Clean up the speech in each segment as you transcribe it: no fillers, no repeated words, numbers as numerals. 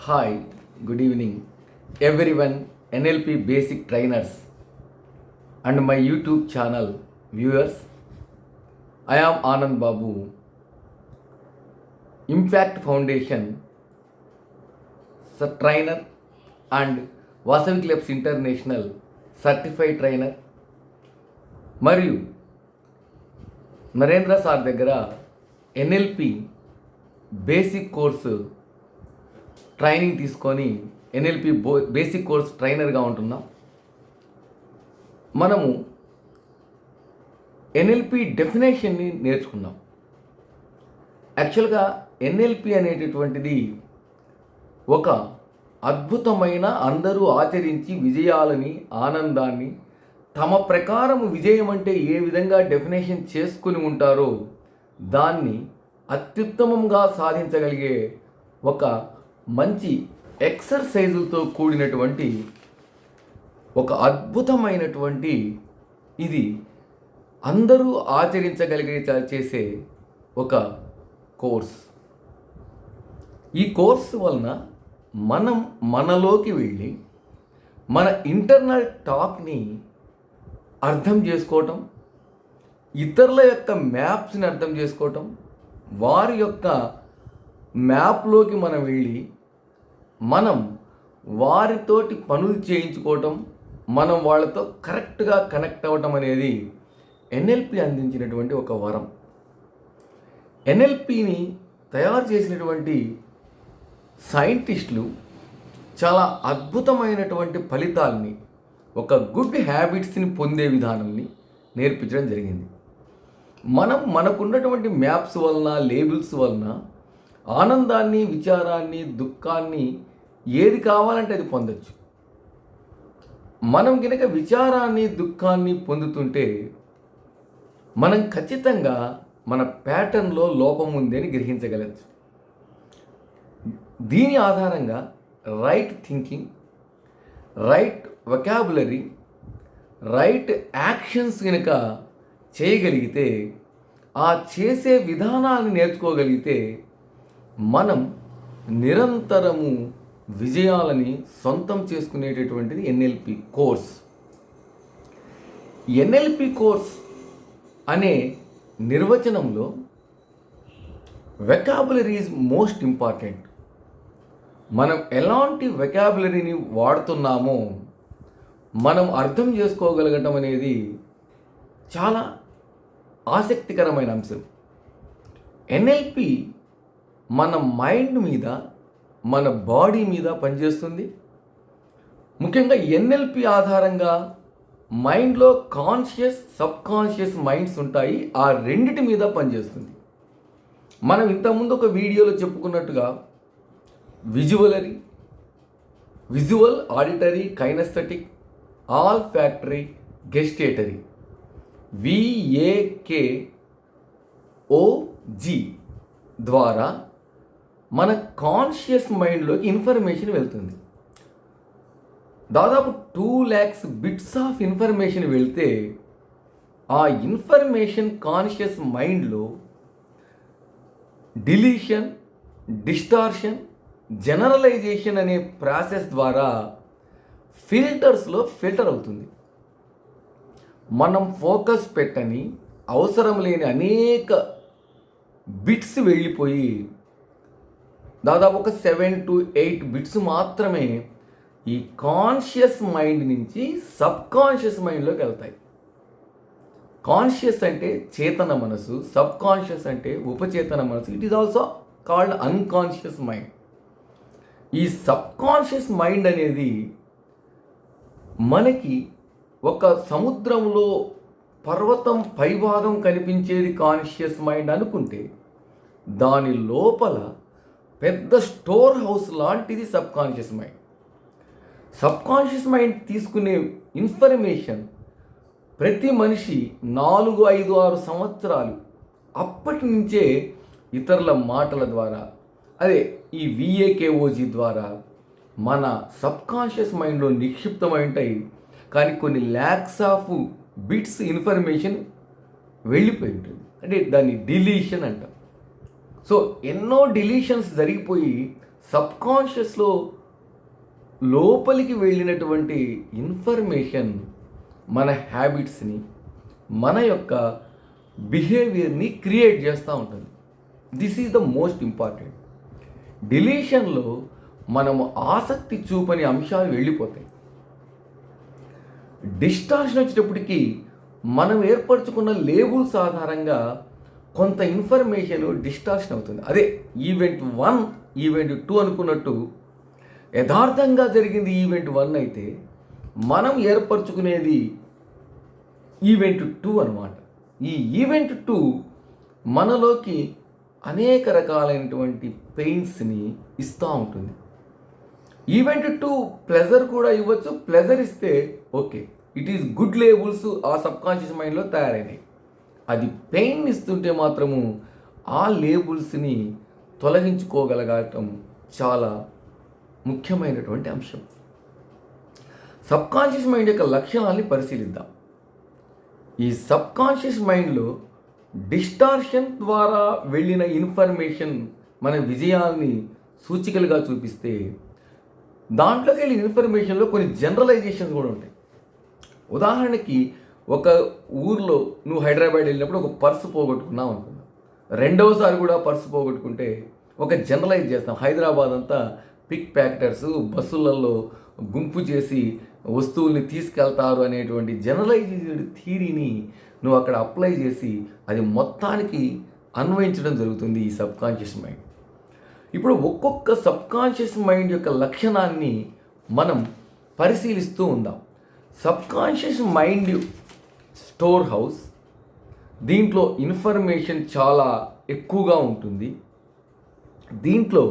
Hi, good evening, everyone, NLP basic trainers and my YouTube channel viewers. I am Anand Babu, Impact Foundation trainer and Vasavi Clubs International certified trainer. మరియు Narendra sir దగ్గర NLP basic course training తీసుకొని NLP basic course ట్రైనర్గా ఉంటున్నాం. మనము NLP డెఫినేషన్ని నేర్చుకున్నాం. యాక్చువల్గా NLP అనేటటువంటిది ఒక అద్భుతమైన అందరూ ఆచరించి విజయాలని ఆనందాన్ని తమ ప్రకారం విజయం అంటే ఏ విధంగా డెఫినేషన్ చేసుకుని ఉంటారో దాన్ని అత్యుత్తమంగా సాధించగలిగే ఒక మంచి ఎక్సర్సైజులతో కూడినటువంటి ఒక అద్భుతమైనటువంటి ఇది అందరూ ఆచరించగలిగే చేసే ఒక కోర్స్. ఈ కోర్సు వలన మనం మనలోకి వెళ్ళి మన ఇంటర్నల్ టాక్ని అర్థం చేసుకోవటం, ఇతరుల యొక్క మ్యాప్స్ని అర్థం చేసుకోవటం, వారి యొక్క మ్యాప్లోకి మనం వెళ్ళి మనం వారితోటి పనులు చేయించుకోవటం, మనం వాళ్ళతో కరెక్ట్గా కనెక్ట్ అవ్వటం అనేది ఎన్ఎల్పి అందించినటువంటి ఒక వరం. ఎన్ఎల్పిని తయారు చేసినటువంటి సైంటిస్టులు చాలా అద్భుతమైనటువంటి ఫలితాలని, ఒక గుడ్ హ్యాబిట్స్ని పొందే విధానాన్ని నేర్పించడం జరిగింది. మనకున్నటువంటి మ్యాప్స్ వలన, లేబుల్స్ వలన ఆనందాన్ని, విచారాన్ని, దుఃఖాన్ని ఏది కావాలంటే అది పొందొచ్చు. మనం కనుక విచారాన్ని, దుఃఖాన్ని పొందుతుంటే మనం ఖచ్చితంగా మన ప్యాటర్న్లో లోపం ఉంది అని గ్రహించగలచ్చు. దీని ఆధారంగా right thinking, right vocabulary, right actions కనుక చేయగలిగితే, ఆ చేసే విధానాన్ని నేర్చుకోగలిగితే మనం నిరంతరము విజయాలని సొంతం చేసుకునేటటువంటిది ఎన్ఎల్పి కోర్స్. ఎన్ఎల్పి కోర్స్ అనే నిర్వచనంలో వెకాబులరీ ఈజ్ మోస్ట్ ఇంపార్టెంట్. మనం ఎలాంటి వెకాబులరీని వాడుతున్నామో మనం అర్థం చేసుకోగలగటం అనేది చాలా ఆసక్తికరమైన అంశం. ఎన్ఎల్పి మన మైండ్ మీద, మన బాడీ మీద పనిచేస్తుంది. ముఖ్యంగా ఎన్ఎల్పి ఆధారంగా మైండ్లో కాన్షియస్, సబ్కాన్షియస్ మైండ్స్ ఉంటాయి. ఆ రెండిటి మీద పనిచేస్తుంది. మనం ఇంతకుముందు ఒక వీడియోలో చెప్పుకున్నట్టుగా visual, auditory, kinesthetic, olfactory, gustatory, VAKOG ద్వారా మన కాన్షియస్ మైండ్లోకి ఇన్ఫర్మేషన్ వెళ్తుంది. దాదాపు 2 lakhs బిట్స్ ఆఫ్ ఇన్ఫర్మేషన్ వెళ్తే ఆ ఇన్ఫర్మేషన్ కాన్షియస్ మైండ్లో డిలీషన్, డిస్టార్షన్, జనరలైజేషన్ అనే ప్రాసెస్ ద్వారా ఫిల్టర్స్లో ఫిల్టర్ అవుతుంది. మనం ఫోకస్ పెట్టని, అవసరం లేని అనేక బిట్స్ వెళ్ళిపోయి దాదాపు ఒక 7 to 8 బిట్స్ మాత్రమే ఈ కాన్షియస్ మైండ్ నుంచి సబ్కాన్షియస్ మైండ్లోకి వెళ్తాయి. కాన్షియస్ అంటే చేతన మనసు, సబ్కాన్షియస్ అంటే ఉపచేతన మనసు. It is also called unconscious mind. ఈ సబ్కాన్షియస్ మైండ్ అనేది మనకి ఒక సముద్రంలో పర్వతం పైభాగం కనిపించేది కాన్షియస్ మైండ్ అనుకుంటే, దాని లోపల పెద్ద స్టోర్ హౌస్ లాంటిది సబ్కాన్షియస్ మైండ్. సబ్కాన్షియస్ మైండ్ తీసుకునే ఇన్ఫర్మేషన్ ప్రతి మనిషి 4, 5, 6 సంవత్సరాలు అప్పటి నుంచే ఇతరుల మాటల ద్వారా, అదే ఈ VAKOG ద్వారా మన సబ్కాన్షియస్ మైండ్లో నిక్షిప్తమై ఉంటాయి. కానీ కొన్ని ల్యాక్స్ ఆఫ్ బిట్స్ ఇన్ఫర్మేషన్ వెళ్ళిపోయి ఉంటుంది. అంటే దాన్ని డిలీషన్ అంటాం. సో ఎన్నో డిలీషన్స్ జరిగిపోయి సబ్కాన్షియస్లో లోపలికి వెళ్ళినటువంటి ఇన్ఫర్మేషన్ మన హ్యాబిట్స్ని, మన యొక్క బిహేవియర్ని క్రియేట్ చేస్తూ ఉంటుంది. This is the most important. డిలీషన్లో మనము ఆసక్తి చూపని అంశాలు వెళ్ళిపోతాయి. డిస్టార్షన్ వచ్చేటప్పటికి మనం ఏర్పరచుకున్న లేబుల్స్ ఆధారంగా కొంత ఇన్ఫర్మేషన్ డిస్టార్షన్ అవుతుంది. అదే ఈవెంట్ 1 ఈవెంట్ 2 అనుకున్నట్టు యథార్థంగా జరిగింది ఈవెంట్ 1 అయితే మనం ఏర్పరచుకునేది ఈవెంట్ 2 అన్నమాట. ఈ ఈవెంట్ 2 మనలోకి అనేక రకాలైనటువంటి పెయిన్స్ని ఇస్తూ ఉంటుంది. ఈవెంట్ 2 ప్లెజర్ కూడా ఇవ్వచ్చు. ప్లెజర్ ఇస్తే okay, it is good labels ఆ సబ్కాన్షియస్ మైండ్లో తయారైనాయి. అది పెయిన్ ఇస్తుంటే మాత్రము ఆ లేబుల్స్ని తొలగించుకోగలగటం చాలా ముఖ్యమైనటువంటి అంశం. సబ్కాన్షియస్ మైండ్ యొక్క లక్షణాన్ని పరిశీలిద్దాం. ఈ సబ్కాన్షియస్ మైండ్లో డిస్టార్షన్ ద్వారా వెళ్ళిన ఇన్ఫర్మేషన్ మన విజయాల్ని సూచికలుగా చూపిస్తే, దాంట్లోకి వెళ్ళిన ఇన్ఫర్మేషన్లో కొన్ని జనరలైజేషన్స్ కూడా ఉంటాయి. ఉదాహరణకి ఒక ఊర్లో నువ్వు హైదరాబాద్ వెళ్ళినప్పుడు ఒక పర్సు పోగొట్టుకున్నావు అనుకున్నావు. రెండవసారి కూడా పర్సు పోగొట్టుకుంటే ఒక జనరలైజ్ చేస్తాం. హైదరాబాద్ అంతా పిక్ ప్యాకెటర్స్ బస్సులలో గుంపు చేసి వస్తువుల్ని తీసుకెళ్తారు అనేటువంటి జనరలైజ్డ్ థియరీని నువ్వు అక్కడ అప్లై చేసి అది మొత్తానికి అన్వయించడం జరుగుతుంది ఈ సబ్కాన్షియస్ మైండ్. ఇప్పుడు ఒక్కొక్క సబ్కాన్షియస్ మైండ్ యొక్క లక్షణాన్ని మనం పరిశీలిస్తూ ఉందాం. సబ్కాన్షియస్ మైండ్ స్టోర్ హౌస్, దీంట్లో ఇన్ఫర్మేషన్ చాలా ఎక్కువగా ఉంటుంది. దీంట్లో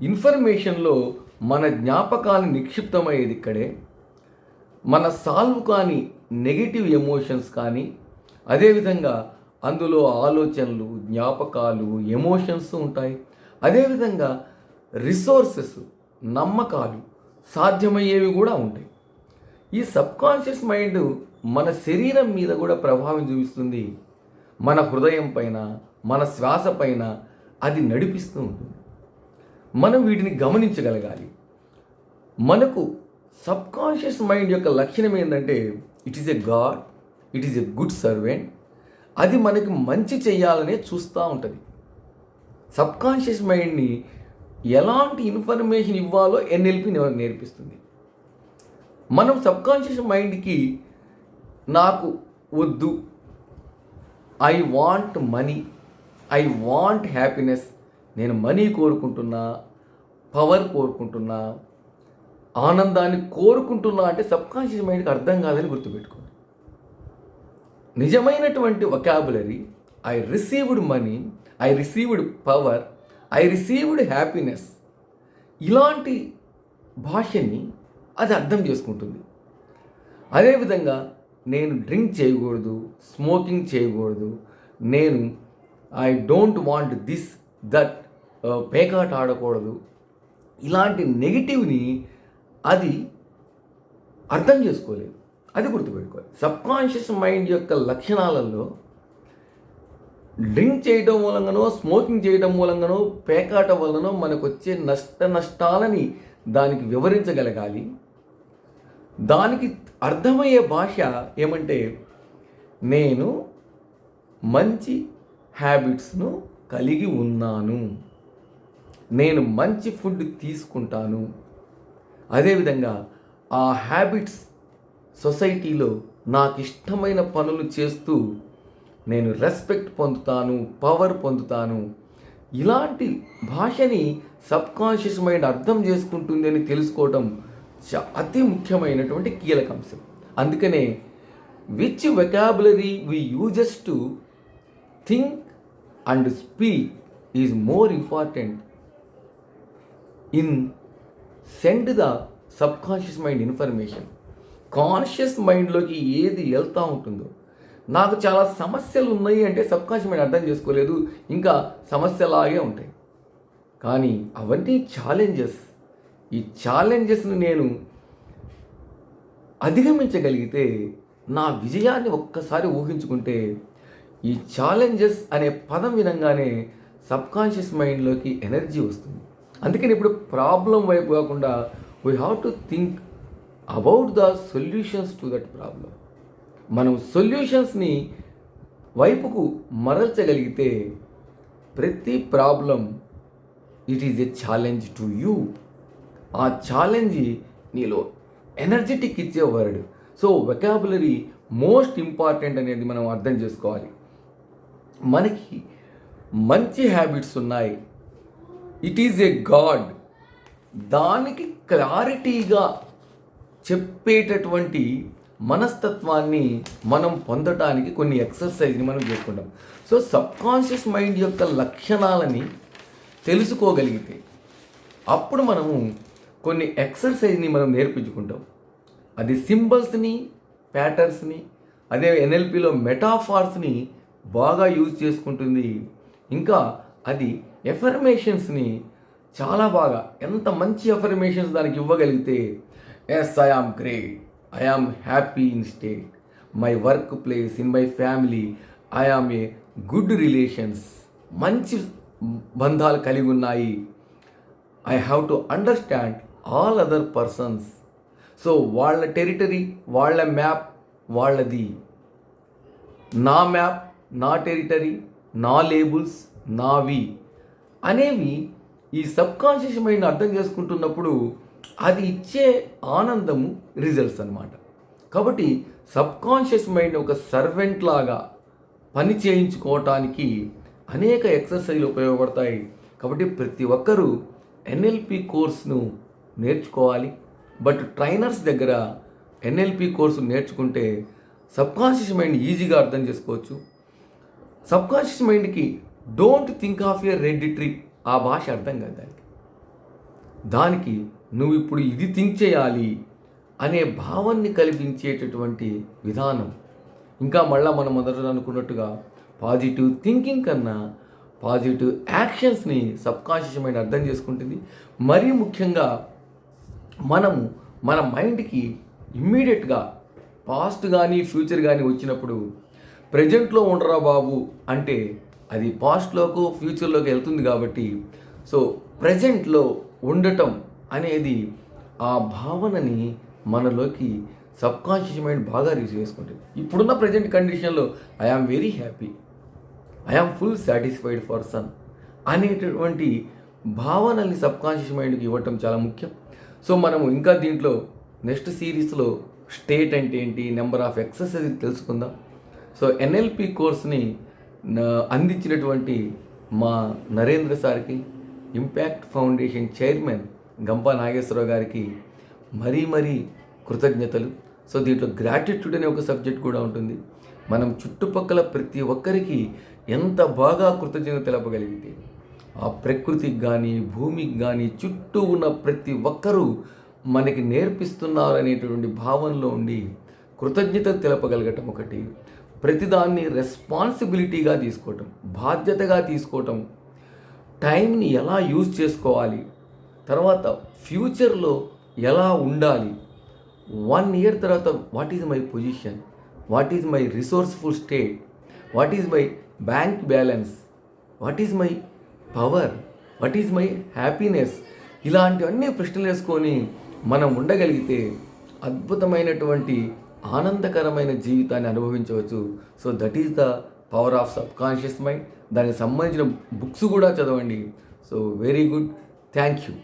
ఇన్ఫర్మేషన్లో మన జ్ఞాపకాలు నిక్షిప్తమయ్యేది ఇక్కడే. మన సాల్వ్ కాని నెగిటివ్ ఎమోషన్స్ కానీ, అదేవిధంగా అందులో ఆలోచనలు, జ్ఞాపకాలు, ఎమోషన్స్ ఉంటాయి. అదేవిధంగా రిసోర్సెస్, నమ్మకాలు, సాధ్యమయ్యేవి కూడా ఉంటాయి. ఈ సబ్కాన్షియస్ మైండ్ మన శరీరం మీద కూడా ప్రభావం చూపిస్తుంది. మన హృదయం పైన, మన శ్వాస పైన అది నడిపిస్తూ ఉంటుంది. మనం వీటిని గమనించగలగాలి. మనకు సబ్కాన్షియస్ మైండ్ యొక్క లక్షణం ఏంటంటే it is a God, it is a good servant. అది మనకి మంచి చేయాలనే చూస్తూ ఉంటుంది. సబ్కాన్షియస్ మైండ్ని ఎలాంటి ఇన్ఫర్మేషన్ ఇవ్వాలో ఎన్ఎల్పి నేర్పిస్తుంది. మనం సబ్కాన్షియస్ మైండ్కి నాకు వద్దు, I want money, I want happiness, నేను మనీ కోరుకుంటున్నా, పవర్ కోరుకుంటున్నా, ఆనందాన్ని కోరుకుంటున్నా అంటే సబ్కాన్షియస్ మైండ్కి అర్థం కాదని గుర్తుపెట్టుకోండి. నిజమైనటువంటి vocabulary I received money, I received power, I received happiness, ఇలాంటి భాషని అది అర్థం చేసుకుంటుంది. అదేవిధంగా నేను డ్రింక్ చేయకూడదు, స్మోకింగ్ చేయకూడదు, నేను I don't want this that, పేకాట ఆడకూడదు, ఇలాంటి నెగిటివ్ని అది అర్థం చేసుకోలేదు. అది గుర్తుపెట్టుకోవాలి. సబ్కాన్షియస్ మైండ్ యొక్క లక్షణాలలో డ్రింక్ చేయడం మూలంగానో, స్మోకింగ్ చేయడం మూలంగానో, పేకాట వలనో మనకు వచ్చే నష్టాలని దానికి వివరించగలగాలి. దానికి అర్థమయ్యే భాష ఏమంటే, నేను మంచి హ్యాబిట్స్ను కలిగి ఉన్నాను, నేను మంచి ఫుడ్ తీసుకుంటాను, అదేవిధంగా ఆ హ్యాబిట్స్ సొసైటీలో నాకు ఇష్టమైన పనులు చేస్తూ నేను రెస్పెక్ట్ పొందుతాను, పవర్ పొందుతాను. ఇలాంటి భాషని సబ్కాన్షియస్ మైండ్ అర్థం చేసుకుంటుంది అని తెలుసుకోవడం అతి ముఖ్యమైనటువంటి కీలక అంశం. అందుకనే which vocabulary we uses to think and speak is more important in send the subconscious mind information. Conscious మైండ్లోకి ఏది వెళ్తూ ఉంటుందో, నాకు చాలా సమస్యలు ఉన్నాయి అంటే సబ్కాన్షియస్ మైండ్ అర్థం చేసుకోలేదు, ఇంకా సమస్యలాగే ఉంటాయి. కానీ అవన్నీ ఛాలెంజెస్. ఈ ఛాలెంజెస్ని నేను అధిగమించగలిగితే, నా విజయాన్ని ఒక్కసారి ఊహించుకుంటే, ఈ ఛాలెంజెస్ అనే పదం వినంగానే సబ్కాన్షియస్ మైండ్లోకి ఎనర్జీ వస్తుంది. అందుకని ఇప్పుడు ప్రాబ్లం వైపు కాకుండా we have to think about the solutions to that problem. మనం సొల్యూషన్స్ని వైపుకు మరల్చగలిగితే ప్రతి problem it is a challenge to you. ఆ ఛాలెంజ్ నీలో ఎనర్జెటిక్ ఇచ్చే word. So vocabulary most important అనేది మనం అర్థం చేసుకోవాలి. మనకి మంచి హ్యాబిట్స్ ఉన్నాయి, ఇట్ ఈజ్ ఏ గాడ్. దానికి క్లారిటీగా చెప్పేటటువంటి మనస్తత్వాన్ని మనం పొందటానికి కొన్ని ఎక్సర్సైజ్ని మనం చేసుకుంటాం. సో సబ్కాన్షియస్ మైండ్ యొక్క లక్షణాలని తెలుసుకోగలిగితే అప్పుడు మనము కొన్ని ఎక్సర్సైజ్ని మనం నేర్పించుకుంటాం. అది సింబల్స్ని, ప్యాటర్న్స్ని, అదే ఎన్ఎల్పిలో మెటాఫార్స్ని బాగా యూజ్ చేసుకుంటుంది. ఇంకా అది ఎఫర్మేషన్స్ని చాలా బాగా, ఎంత మంచి ఎఫర్మేషన్స్ దానికి ఇవ్వగలిగితే, yes I am great, I am happy in state, my workplace, in my family, I am a good relations, మంచి బంధాలు కలిగి ఉన్నాయి, I have to understand all other persons. So వాళ్ళ టెరిటరీ, వాళ్ళ మ్యాప్ వాళ్ళది, నా మ్యాప్, నా territory, నా లేబుల్స్ నావి అనేవి ఈ సబ్కాన్షియస్ మైండ్ అర్థం చేసుకుంటున్నప్పుడు అది ఇచ్చే ఆనందము రిజల్ట్స్ అన్నమాట. కాబట్టి సబ్కాన్షియస్ మైండ్ ఒక సర్వెంట్ లాగా పని చేయించుకోవటానికి అనేక ఎక్సర్సైజ్లు ఉపయోగపడతాయి. కాబట్టి ప్రతి ఒక్కరూ ఎన్ఎల్పి కోర్స్ను నేర్చుకోవాలి. బట్ ట్రైనర్స్ దగ్గర ఎన్ఎల్పి కోర్సు నేర్చుకుంటే సబ్కాన్షియస్ మైండ్ ఈజీగా అర్థం చేసుకోవచ్చు. సబ్కాన్షియస్ మైండ్కి don't think of a red tree, ఆ భాష అర్థం కాదు దానికి నువ్వు ఇప్పుడు ఇది థింక్ చేయాలి అనే భావాన్ని కల్పించేటటువంటి విధానం. ఇంకా మళ్ళీ మనం మొదట అనుకున్నట్టుగా పాజిటివ్ థింకింగ్ కన్నా పాజిటివ్ యాక్షన్స్ని సబ్కాన్షియస్ మైండ్ అర్థం చేసుకుంటుంది. మరీ ముఖ్యంగా మనము మన మైండ్కి ఇమ్మీడియట్గా పాస్ట్ కానీ ఫ్యూచర్ కానీ వచ్చినప్పుడు ప్రజెంట్లో ఉండరా బాబు అంటే అది పాస్ట్లోకి ఫ్యూచర్లోకి వెళ్తుంది. కాబట్టి సో ప్రజెంట్లో ఉండటం అనేది ఆ భావనని మనలోకి సబ్కాన్షియస్ మైండ్ బాగా రిసీవ్ చేసుకుంటుంది. ఇప్పుడున్న ప్రజెంట్ కండిషన్లో I am very happy, I am full satisfied person అనేటటువంటి భావనల్ని సబ్కాన్షియస్ మైండ్కి ఇవ్వటం చాలా ముఖ్యం. సో మనము ఇంకా దీంట్లో నెక్స్ట్ సిరీస్లో స్టేట్ అంటే ఏంటి, నెంబర్ ఆఫ్ ఎక్సర్సైజ్ తెలుసుకుందాం. సో ఎన్ఎల్పి కోర్స్ని అందించినటువంటి మా నరేంద్ర సార్కి, impact foundation chairman Gampa Nageswara Rao గారికి మరీ కృతజ్ఞతలు. సో దీంట్లో గ్రాటిట్యూడ్ అనే ఒక సబ్జెక్ట్ కూడా ఉంటుంది. మనం చుట్టుపక్కల ప్రతి ఒక్కరికి ఎంత బాగా కృతజ్ఞత తెలపగలిగితే ఆ ప్రకృతికి కానీ భూమికి కానీ చుట్టూ ఉన్న ప్రతి ఒక్కరూ మనకి నేర్పిస్తున్నారు అనేటువంటి భావనలో ఉండి కృతజ్ఞత తెలపగలగటం ఒకటి, ప్రతిదాన్ని రెస్పాన్సిబిలిటీగా తీసుకోవటం, బాధ్యతగా తీసుకోవటం, టైంని ఎలా యూజ్ చేసుకోవాలి, తర్వాత ఫ్యూచర్లో ఎలా ఉండాలి, 1 year తర్వాత what is my position, what is my resourceful state, what is my bank balance, what is my power, what is my happiness, ఇలాంటివన్నీ ప్రశ్నలు వేసుకొని మనం ఉండగలిగితే అద్భుతమైనటువంటి ఆనందకరమైన జీవితాన్ని అనుభవించవచ్చు. So that is the power of subconscious mind. దానికి సంబంధించిన బుక్స్ కూడా చదవండి. So very good, thank you.